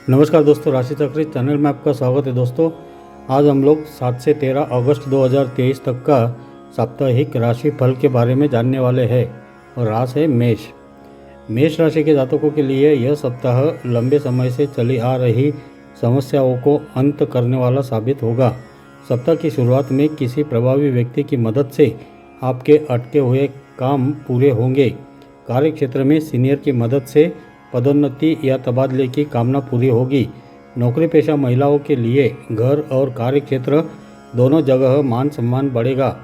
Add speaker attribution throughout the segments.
Speaker 1: नमस्कार दोस्तों, राशि चक्र चैनल में आपका स्वागत है। दोस्तों, आज हम लोग 7 से 13 अगस्त 2023 तक का साप्ताहिक राशि फल के बारे में जानने वाले हैं। और राशि है मेष। मेष राशि के जातकों के लिए यह सप्ताह लंबे समय से चली आ रही समस्याओं को अंत करने वाला साबित होगा। सप्ताह की शुरुआत में किसी प्रभावी व्यक्ति की मदद से आपके अटके हुए काम पूरे होंगे। कार्य क्षेत्र में सीनियर की मदद से पदोन्नति या तबादले की कामना पूरी होगी। नौकरी पेशा महिलाओं के लिए घर और कार्य क्षेत्र दोनों जगह मान सम्मान बढ़ेगा।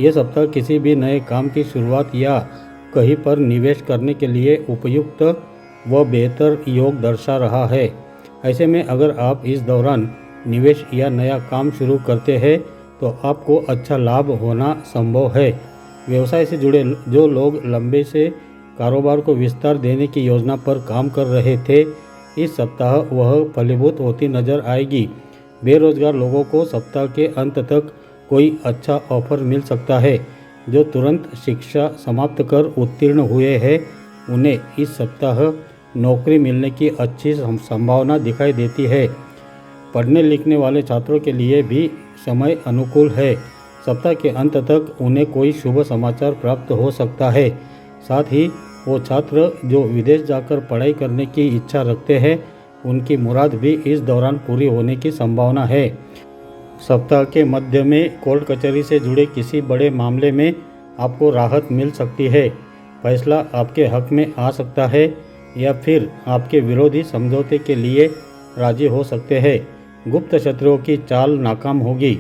Speaker 1: यह सप्ताह किसी भी नए काम की शुरुआत या कहीं पर निवेश करने के लिए उपयुक्त व बेहतर योग दर्शा रहा है। ऐसे में अगर आप इस दौरान निवेश या नया काम शुरू करते हैं तो आपको अच्छा लाभ होना संभव है। व्यवसाय से जुड़े जो लोग लंबे से कारोबार को विस्तार देने की योजना पर काम कर रहे थे, इस सप्ताह वह फलीभूत होती नजर आएगी। बेरोजगार लोगों को सप्ताह के अंत तक कोई अच्छा ऑफर मिल सकता है। जो तुरंत शिक्षा समाप्त कर उत्तीर्ण हुए हैं, उन्हें इस सप्ताह नौकरी मिलने की अच्छी संभावना दिखाई देती है। पढ़ने लिखने वाले छात्रों के लिए भी समय अनुकूल है। सप्ताह के अंत तक उन्हें कोई शुभ समाचार प्राप्त हो सकता है। साथ ही वो छात्र जो विदेश जाकर पढ़ाई करने की इच्छा रखते हैं, उनकी मुराद भी इस दौरान पूरी होने की संभावना है। सप्ताह के मध्य में कोर्ट कचहरी से जुड़े किसी बड़े मामले में आपको राहत मिल सकती है। फैसला आपके हक में आ सकता है या फिर आपके विरोधी समझौते के लिए राजी हो सकते हैं। गुप्त शत्रुओं की चाल नाकाम होगी।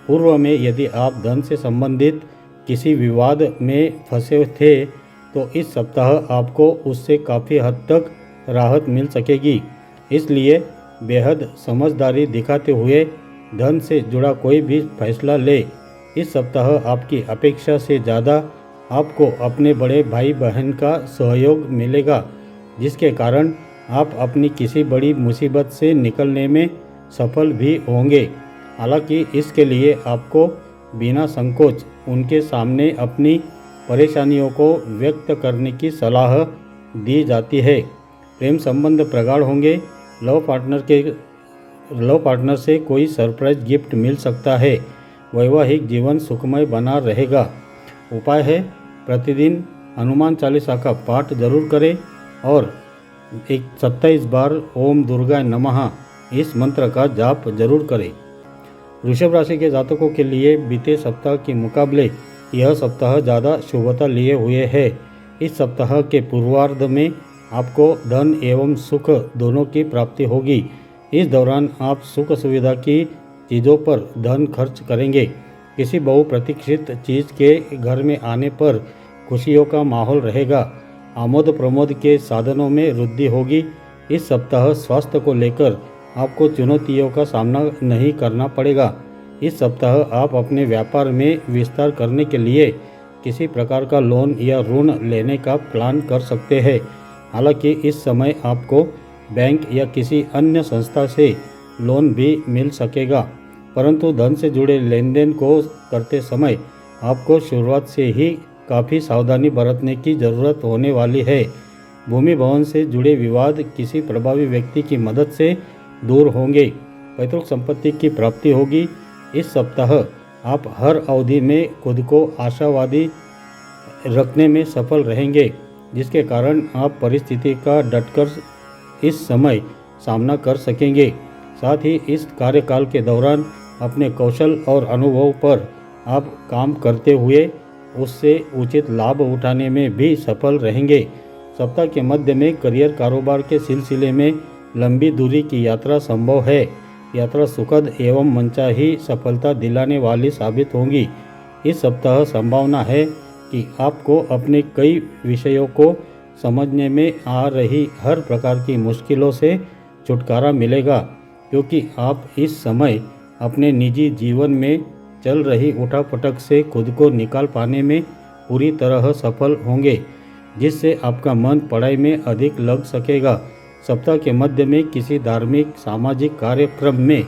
Speaker 1: पूर्व में यदि आप धन से संबंधित किसी विवाद में फंसे थे तो इस सप्ताह आपको उससे काफ़ी हद तक राहत मिल सकेगी। इसलिए बेहद समझदारी दिखाते हुए धन से जुड़ा कोई भी फैसला ले। इस सप्ताह आपकी अपेक्षा से ज़्यादा आपको अपने बड़े भाई बहन का सहयोग मिलेगा, जिसके कारण आप अपनी किसी बड़ी मुसीबत से निकलने में सफल भी होंगे। हालांकि इसके लिए आपको बिना संकोच उनके सामने अपनी परेशानियों को व्यक्त करने की सलाह दी जाती है। प्रेम संबंध प्रगाढ़ होंगे। लव पार्टनर से कोई सरप्राइज गिफ्ट मिल सकता है। वैवाहिक जीवन सुखमय बना रहेगा। उपाय है, प्रतिदिन हनुमान चालीसा का पाठ जरूर करें और 27 बार ओम दुर्गाय नमः इस मंत्र का जाप जरूर करें। वृषभ राशि के जातकों के लिए बीते सप्ताह के मुकाबले यह सप्ताह ज़्यादा शुभता लिए हुए है। इस सप्ताह के पूर्वार्ध में आपको धन एवं सुख दोनों की प्राप्ति होगी। इस दौरान आप सुख सुविधा की चीज़ों पर धन खर्च करेंगे। किसी बहुप्रतीक्षित चीज़ के घर में आने पर खुशियों का माहौल रहेगा। आमोद प्रमोद के साधनों में वृद्धि होगी। इस सप्ताह स्वास्थ्य को लेकर आपको चुनौतियों का सामना नहीं करना पड़ेगा। इस सप्ताह आप अपने व्यापार में विस्तार करने के लिए किसी प्रकार का लोन या ऋण लेने का प्लान कर सकते हैं। हालांकि इस समय आपको बैंक या किसी अन्य संस्था से लोन भी मिल सकेगा, परंतु धन से जुड़े लेन देन को करते समय आपको शुरुआत से ही काफ़ी सावधानी बरतने की ज़रूरत होने वाली है। भूमि भवन से जुड़े विवाद किसी प्रभावी व्यक्ति की मदद से दूर होंगे। पैतृक संपत्ति की प्राप्ति होगी। इस सप्ताह आप हर अवधि में खुद को आशावादी रखने में सफल रहेंगे, जिसके कारण आप परिस्थिति का डटकर इस समय सामना कर सकेंगे। साथ ही इस कार्यकाल के दौरान अपने कौशल और अनुभव पर आप काम करते हुए उससे उचित लाभ उठाने में भी सफल रहेंगे। सप्ताह के मध्य में करियर कारोबार के सिलसिले में लंबी दूरी की यात्रा संभव है। यात्रा सुखद एवं मनचाही सफलता दिलाने वाली साबित होगी। इस सप्ताह संभावना है कि आपको अपने कई विषयों को समझने में आ रही हर प्रकार की मुश्किलों से छुटकारा मिलेगा, क्योंकि आप इस समय अपने निजी जीवन में चल रही उठापटक से खुद को निकाल पाने में पूरी तरह सफल होंगे, जिससे आपका मन पढ़ाई में अधिक लग सकेगा। सप्ताह के मध्य में किसी धार्मिक सामाजिक कार्यक्रम में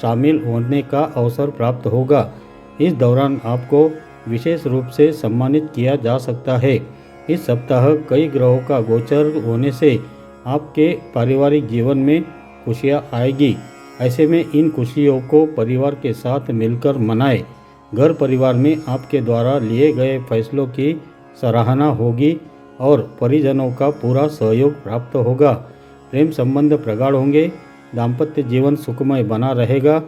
Speaker 1: शामिल होने का अवसर प्राप्त होगा। इस दौरान आपको विशेष रूप से सम्मानित किया जा सकता है। इस सप्ताह कई ग्रहों का गोचर होने से आपके पारिवारिक जीवन में खुशियाँ आएगी। ऐसे में इन खुशियों को परिवार के साथ मिलकर मनाएं। घर परिवार में आपके द्वारा लिए गए फैसलों की सराहना होगी और परिजनों का पूरा सहयोग प्राप्त होगा। प्रेम संबंध प्रगाढ़ होंगे। दाम्पत्य जीवन सुखमय बना रहेगा।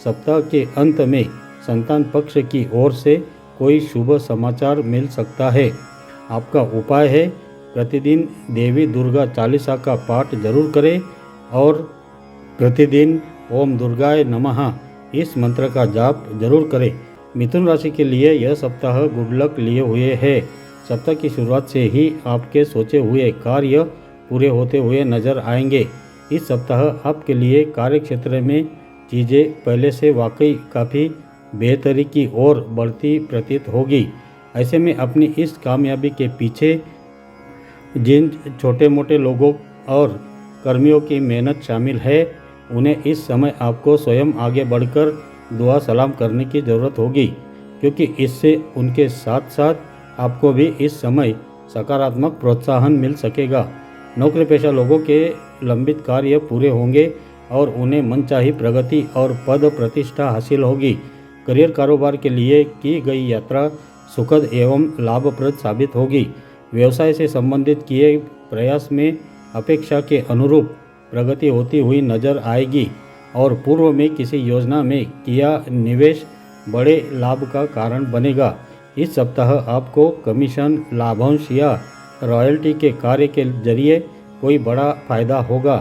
Speaker 1: सप्ताह के अंत में संतान पक्ष की ओर से कोई शुभ समाचार मिल सकता है। आपका उपाय है, प्रतिदिन देवी दुर्गा चालीसा का पाठ जरूर करें और प्रतिदिन ओम दुर्गाय नमः इस मंत्र का जाप जरूर करें। मिथुन राशि के लिए यह सप्ताह गुड लक लिए हुए है। सप्ताह की शुरुआत से ही आपके सोचे हुए कार्य पूरे होते हुए नजर आएंगे। इस सप्ताह आपके लिए कार्य क्षेत्र में चीज़ें पहले से वाकई काफ़ी बेहतरी की ओर बढ़ती प्रतीत होगी। ऐसे में अपनी इस कामयाबी के पीछे जिन छोटे मोटे लोगों और कर्मियों की मेहनत शामिल है, उन्हें इस समय आपको स्वयं आगे बढ़कर दुआ सलाम करने की ज़रूरत होगी, क्योंकि इससे उनके साथ साथ आपको भी इस समय सकारात्मक प्रोत्साहन मिल सकेगा। नौकरी पेशा लोगों के लंबित कार्य पूरे होंगे और उन्हें मनचाही प्रगति और पद प्रतिष्ठा हासिल होगी। करियर कारोबार के लिए की गई यात्रा सुखद एवं लाभप्रद साबित होगी। व्यवसाय से संबंधित किए प्रयास में अपेक्षा के अनुरूप प्रगति होती हुई नजर आएगी और पूर्व में किसी योजना में किया निवेश बड़े लाभ का कारण बनेगा। इस सप्ताह आपको कमीशन, लाभांश या रॉयल्टी के कार्य के जरिए कोई बड़ा फायदा होगा।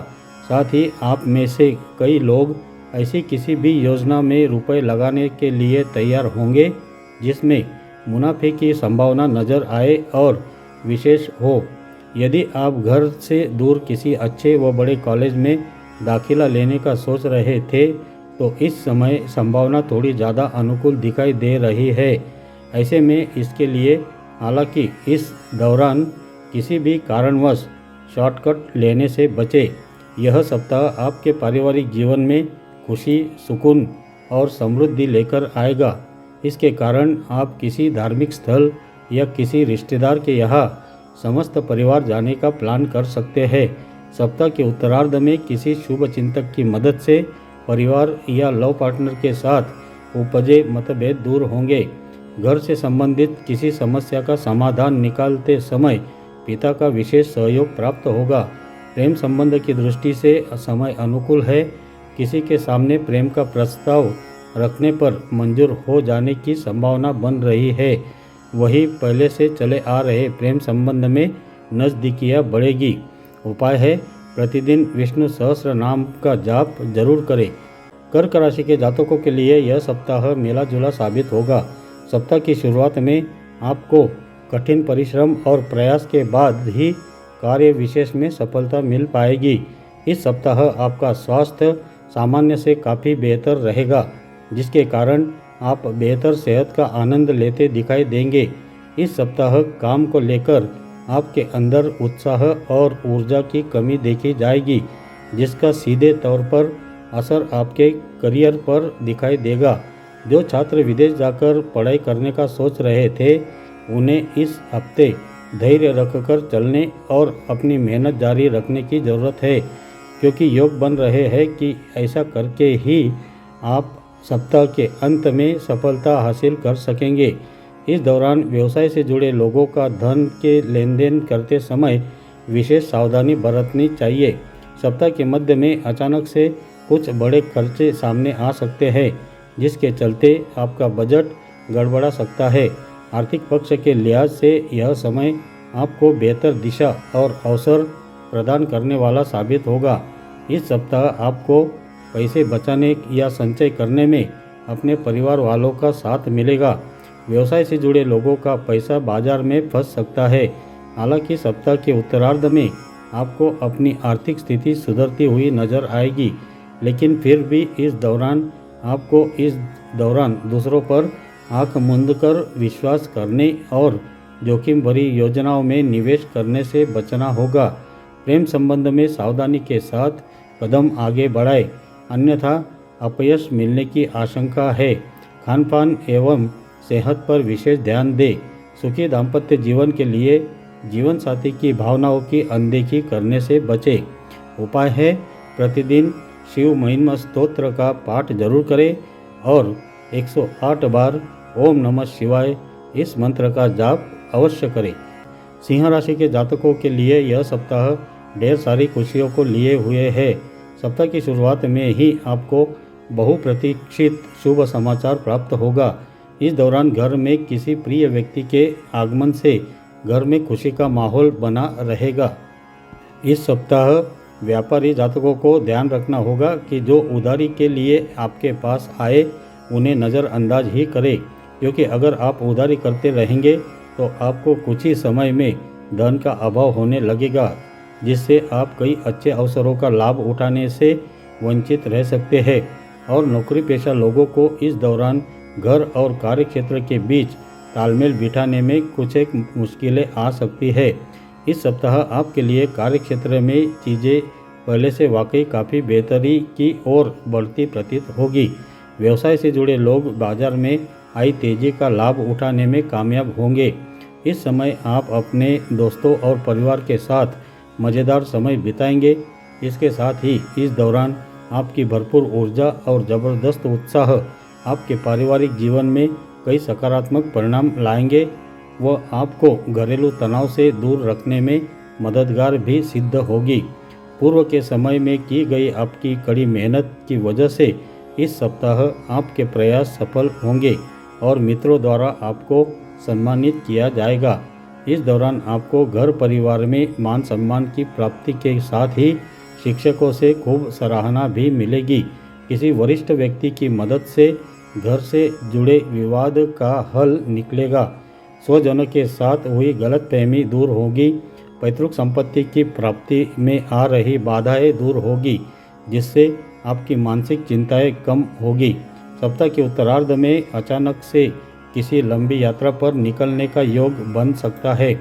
Speaker 1: साथ ही आप में से कई लोग ऐसी किसी भी योजना में रुपए लगाने के लिए तैयार होंगे जिसमें मुनाफे की संभावना नजर आए और विशेष हो। यदि आप घर से दूर किसी अच्छे व बड़े कॉलेज में दाखिला लेने का सोच रहे थे तो इस समय संभावना थोड़ी ज़्यादा अनुकूल दिखाई दे रही है। ऐसे में इसके लिए हालांकि इस दौरान किसी भी कारणवश शॉर्टकट लेने से बचें। यह सप्ताह आपके पारिवारिक जीवन में खुशी, सुकून और समृद्धि लेकर आएगा। इसके कारण आप किसी धार्मिक स्थल या किसी रिश्तेदार के यहाँ समस्त परिवार जाने का प्लान कर सकते हैं। सप्ताह के उत्तरार्ध में किसी शुभ चिंतक की मदद से परिवार या लव पार्टनर के साथ उपजे मतभेद दूर होंगे। घर से संबंधित किसी समस्या का समाधान निकालते समय पिता का विशेष सहयोग प्राप्त होगा। प्रेम संबंध की दृष्टि से समय अनुकूल है। किसी के सामने प्रेम का प्रस्ताव रखने पर मंजूर हो जाने की संभावना बन रही है। वही पहले से चले आ रहे प्रेम संबंध में नज़दीकियाँ बढ़ेगी। उपाय है, प्रतिदिन विष्णु सहस्त्र नाम का जाप जरूर करें। कर्क राशि के जातकों के लिए यह सप्ताह मिला जुला साबित होगा। सप्ताह की शुरुआत में आपको कठिन परिश्रम और प्रयास के बाद ही कार्य विशेष में सफलता मिल पाएगी। इस सप्ताह आपका स्वास्थ्य सामान्य से काफ़ी बेहतर रहेगा, जिसके कारण आप बेहतर सेहत का आनंद लेते दिखाई देंगे। इस सप्ताह काम को लेकर आपके अंदर उत्साह और ऊर्जा की कमी देखी जाएगी, जिसका सीधे तौर पर असर आपके करियर पर दिखाई देगा। जो छात्र विदेश जाकर पढ़ाई करने का सोच रहे थे, उन्हें इस हफ्ते धैर्य रखकर चलने और अपनी मेहनत जारी रखने की ज़रूरत है, क्योंकि योग बन रहे हैं कि ऐसा करके ही आप सप्ताह के अंत में सफलता हासिल कर सकेंगे। इस दौरान व्यवसाय से जुड़े लोगों का धन के लेन देन करते समय विशेष सावधानी बरतनी चाहिए। सप्ताह के मध्य में अचानक से कुछ बड़े खर्चे सामने आ सकते हैं, जिसके चलते आपका बजट गड़बड़ा सकता है। आर्थिक पक्ष के लिहाज से यह समय आपको बेहतर दिशा और अवसर प्रदान करने वाला साबित होगा। इस सप्ताह आपको पैसे बचाने या संचय करने में अपने परिवार वालों का साथ मिलेगा। व्यवसाय से जुड़े लोगों का पैसा बाजार में फंस सकता है। हालांकि सप्ताह के उत्तरार्ध में आपको अपनी आर्थिक स्थिति सुधरती हुई नजर आएगी, लेकिन फिर भी इस दौरान दूसरों पर आंख मूंद कर विश्वास करने और जोखिम भरी योजनाओं में निवेश करने से बचना होगा। प्रेम संबंध में सावधानी के साथ कदम आगे बढ़ाएं, अन्यथा अपयश मिलने की आशंका है। खान पान एवं सेहत पर विशेष ध्यान दें। सुखी दाम्पत्य जीवन के लिए जीवन साथी की भावनाओं की अनदेखी करने से बचें। उपाय है, प्रतिदिन शिव महिमा स्तोत्र का पाठ जरूर करें और 108 बार ओम नमः शिवाय इस मंत्र का जाप अवश्य करें। सिंह राशि के जातकों के लिए यह सप्ताह ढेर सारी खुशियों को लिए हुए है। सप्ताह की शुरुआत में ही आपको बहुप्रतीक्षित शुभ समाचार प्राप्त होगा। इस दौरान घर में किसी प्रिय व्यक्ति के आगमन से घर में खुशी का माहौल बना रहेगा। इस सप्ताह व्यापारी जातकों को ध्यान रखना होगा कि जो उधारी के लिए आपके पास आए उन्हें नज़रअंदाज ही करें, क्योंकि अगर आप उधारी करते रहेंगे तो आपको कुछ ही समय में धन का अभाव होने लगेगा, जिससे आप कई अच्छे अवसरों का लाभ उठाने से वंचित रह सकते हैं। और नौकरी पेशा लोगों को इस दौरान घर और कार्य क्षेत्र के बीच तालमेल बिठाने में कुछ एक मुश्किलें आ सकती है। इस सप्ताह आपके लिए कार्य क्षेत्र में चीज़ें पहले से वाकई काफ़ी बेहतरी की ओर बढ़ती प्रतीत होगी। व्यवसाय से जुड़े लोग बाजार में आई तेजी का लाभ उठाने में कामयाब होंगे। इस समय आप अपने दोस्तों और परिवार के साथ मज़ेदार समय बिताएंगे। इसके साथ ही इस दौरान आपकी भरपूर ऊर्जा और ज़बरदस्त उत्साह आपके पारिवारिक जीवन में कई सकारात्मक परिणाम लाएंगे। वह आपको घरेलू तनाव से दूर रखने में मददगार भी सिद्ध होगी। पूर्व के समय में की गई आपकी कड़ी मेहनत की वजह से इस सप्ताह आपके प्रयास सफल होंगे और मित्रों द्वारा आपको सम्मानित किया जाएगा। इस दौरान आपको घर परिवार में मान सम्मान की प्राप्ति के साथ ही शिक्षकों से खूब सराहना भी मिलेगी। किसी वरिष्ठ व्यक्ति की मदद से घर से जुड़े विवाद का हल निकलेगा। स्वजनों के साथ हुई गलतफहमी दूर होगी। पैतृक संपत्ति की प्राप्ति में आ रही बाधाएं दूर होगी, जिससे आपकी मानसिक चिंताएं कम होगी। सप्ताह के उत्तरार्ध में अचानक से किसी लंबी यात्रा पर निकलने का योग बन सकता है।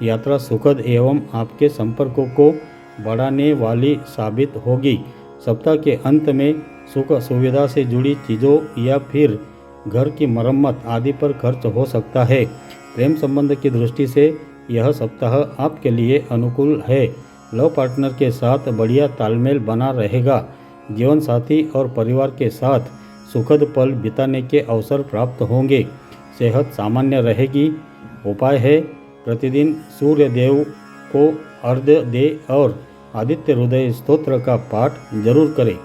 Speaker 1: यात्रा सुखद एवं आपके संपर्कों को बढ़ाने वाली साबित होगी। सप्ताह के अंत में सुख सुविधा से जुड़ी चीज़ों या फिर घर की मरम्मत आदि पर खर्च हो सकता है। प्रेम संबंध की दृष्टि से यह सप्ताह आपके लिए अनुकूल है। लव पार्टनर के साथ बढ़िया तालमेल बना रहेगा। जीवन साथी और परिवार के साथ सुखद पल बिताने के अवसर प्राप्त होंगे। सेहत सामान्य रहेगी। उपाय है, प्रतिदिन सूर्य देव को अर्घ्य दे और आदित्य हृदय स्तोत्र का पाठ जरूर करें।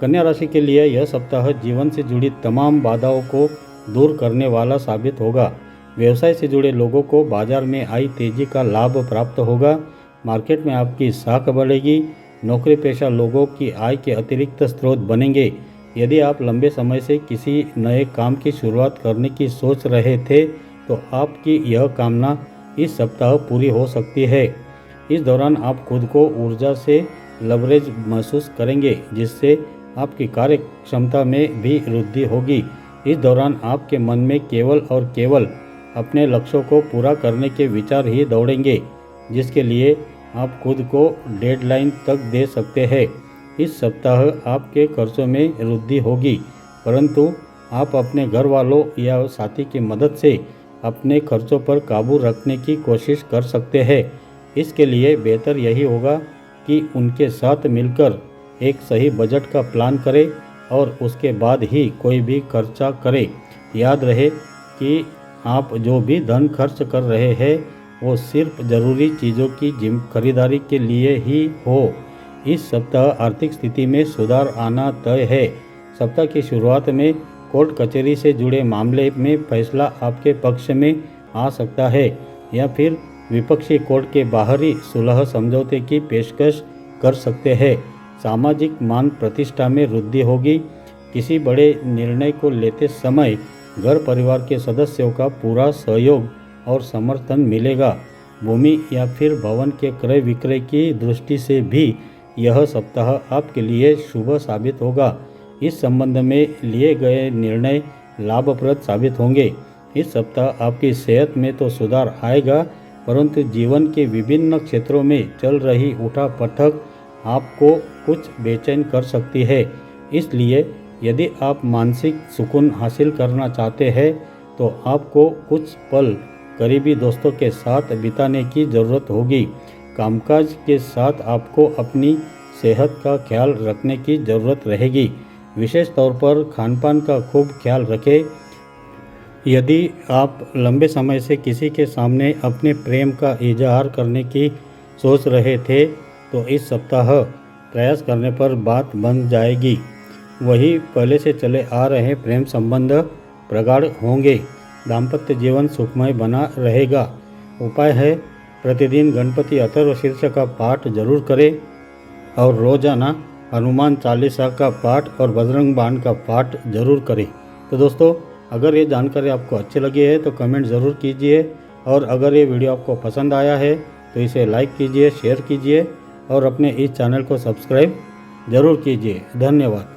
Speaker 1: कन्या राशि के लिए यह सप्ताह जीवन से जुड़ी तमाम बाधाओं को दूर करने वाला साबित होगा। व्यवसाय से जुड़े लोगों को बाजार में आई तेजी का लाभ प्राप्त होगा। मार्केट में आपकी साख बढ़ेगी। नौकरी पेशा लोगों की आय के अतिरिक्त स्रोत बनेंगे। यदि आप लंबे समय से किसी नए काम की शुरुआत करने की सोच रहे थे तो आपकी यह कामना इस सप्ताह पूरी हो सकती है। इस दौरान आप खुद को ऊर्जा से लवरेज महसूस करेंगे, जिससे आपकी कार्य क्षमता में भी वृद्धि होगी। इस दौरान आपके मन में केवल और केवल अपने लक्ष्यों को पूरा करने के विचार ही दौड़ेंगे, जिसके लिए आप खुद को डेडलाइन तक दे सकते हैं। इस सप्ताह आपके खर्चों में वृद्धि होगी, परंतु आप अपने घर वालों या साथी की मदद से अपने खर्चों पर काबू रखने की कोशिश कर सकते हैं। इसके लिए बेहतर यही होगा कि उनके साथ मिलकर एक सही बजट का प्लान करें और उसके बाद ही कोई भी खर्चा करें। याद रहे कि आप जो भी धन खर्च कर रहे हैं वो सिर्फ ज़रूरी चीज़ों की खरीदारी के लिए ही हो। इस सप्ताह आर्थिक स्थिति में सुधार आना तय है। सप्ताह की शुरुआत में कोर्ट कचहरी से जुड़े मामले में फैसला आपके पक्ष में आ सकता है, या फिर विपक्षी कोर्ट के बाहरी सुलह समझौते की पेशकश कर सकते हैं। सामाजिक मान प्रतिष्ठा में वृद्धि होगी। किसी बड़े निर्णय को लेते समय घर परिवार के सदस्यों का पूरा सहयोग और समर्थन मिलेगा। भूमि या फिर भवन के क्रय विक्रय की दृष्टि से भी यह सप्ताह आपके लिए शुभ साबित होगा। इस संबंध में लिए गए निर्णय लाभप्रद साबित होंगे। इस सप्ताह आपकी सेहत में तो सुधार आएगा, परंतु जीवन के विभिन्न क्षेत्रों में चल रही उठापटक आपको कुछ बेचैन कर सकती है। इसलिए यदि आप मानसिक सुकून हासिल करना चाहते हैं तो आपको कुछ पल करीबी दोस्तों के साथ बिताने की ज़रूरत होगी। कामकाज के साथ आपको अपनी सेहत का ख्याल रखने की ज़रूरत रहेगी। विशेष तौर पर खानपान का खूब ख्याल रखें। यदि आप लंबे समय से किसी के सामने अपने प्रेम का इजहार करने की सोच रहे थे तो इस सप्ताह प्रयास करने पर बात बन जाएगी। वही पहले से चले आ रहे प्रेम संबंध प्रगाढ़ होंगे। दाम्पत्य जीवन सुखमय बना रहेगा। उपाय है, प्रतिदिन गणपति अथर्वशीर्ष का पाठ जरूर करें और रोजाना हनुमान चालीसा का पाठ और बजरंग बाण का पाठ जरूर करें। तो दोस्तों, अगर ये जानकारी आपको अच्छी लगी है तो कमेंट ज़रूर कीजिए, और अगर ये वीडियो आपको पसंद आया है तो इसे लाइक कीजिए, शेयर कीजिए और अपने इस चैनल को सब्सक्राइब ज़रूर कीजिए। धन्यवाद।